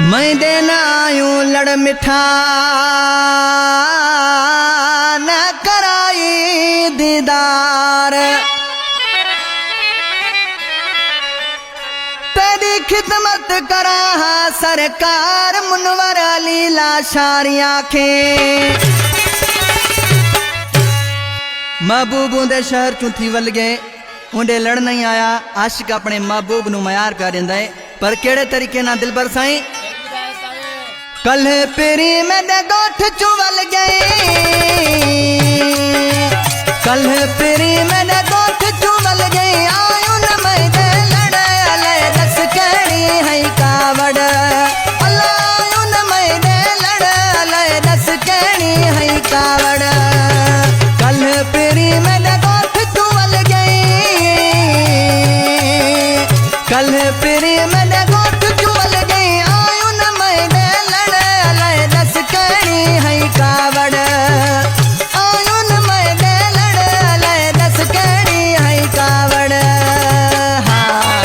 मैं देना आयूं लड़ मिठा न कराई दीदार तेरी खिदमत करा सरकार मुनवर अली लाशारियां खे महबूब उन्दे शहर चू थी वल गए उन्हें लड़ नहीं आया आशिक अपने महबूब नु मयार कर दिंदा है पर केड़े तरीके ना दिल पर साईं कल पेरी में गोठ चुवल गए कल पेरी में गोठ चुवल गए आयु न मैं दे लड़ अले दस कड़ी है कावड़ आयु न मैं दे लड़ अले दस कड़ी है कावड़ कल पेरी में गोठ चुवल गए कल पेरी में गोठ चुवल गए आयु न मैं दे लड़ अले दस कड़ी है कावड़ आयु न मैं दे लड़ अले दस कड़ी है कावड़ हाँ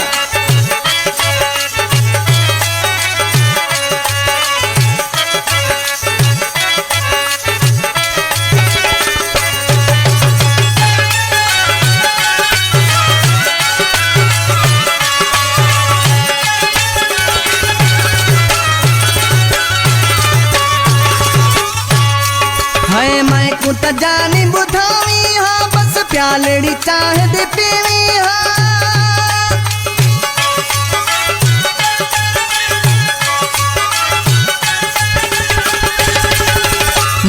है मैं कुत जानी बुधावी हाँ बस प्यालड़ी चाह दे पीवी हाँ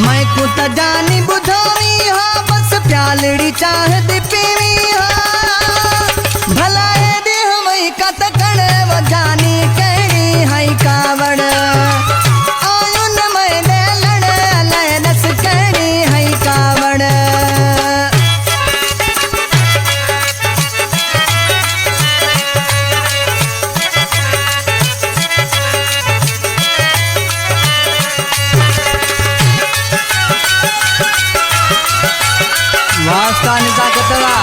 मैं कुत जानी बुधावी हाँ बस प्यालड़ी चाह दे पीवी हाँ भला है दे हमें कत कड़ वो जानी कड़ी है कावड़ आयु न मैं दे लड़ अले दस कड़ी है कावड़ वास्ता निता कतवा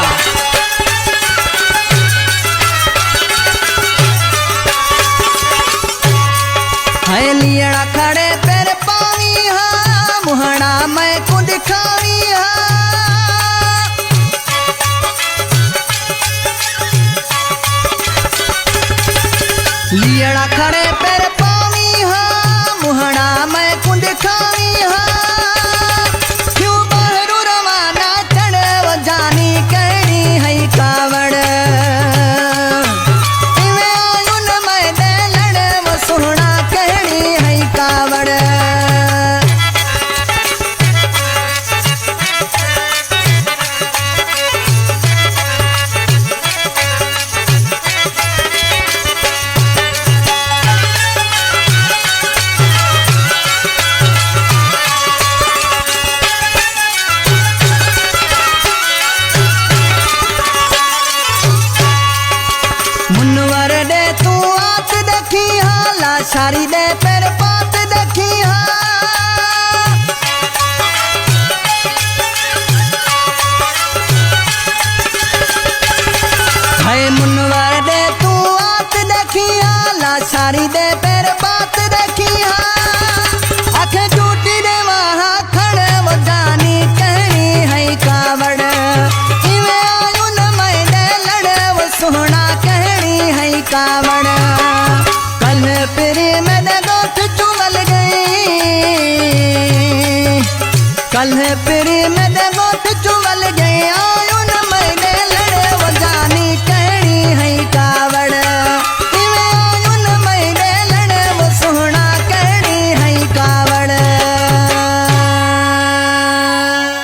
है लियड़ा खड़े पैर पावी हाँ मुहड़ा मैं को दिखावी हाँ लियड़ा खड़े पैर पावी हाँ मुहड़ा मैं को दिखावी हाँ क्यों बहरू रवाना चढ़ वो जानी कड़ी है कावड़ इवे आयु न मैं दे लड़ वो सोहना कड़ी है कावड़ मुनवर दे तू आत देखी हाँ लाशारी दे पैर पात देखी हाँ है मुनवर दे तू आत देखी हाँ लाशारी दे पैर पात देखी हाँ आँख टूटी दे वहाँ खड़े वो जानी कहीं है कावड़ इवे आयु न मैं दे लड़ वो सोहना कहीं है कावड़ कल पेरी में गोठ चुवल गई कल पेरी में गोठ चुवल गई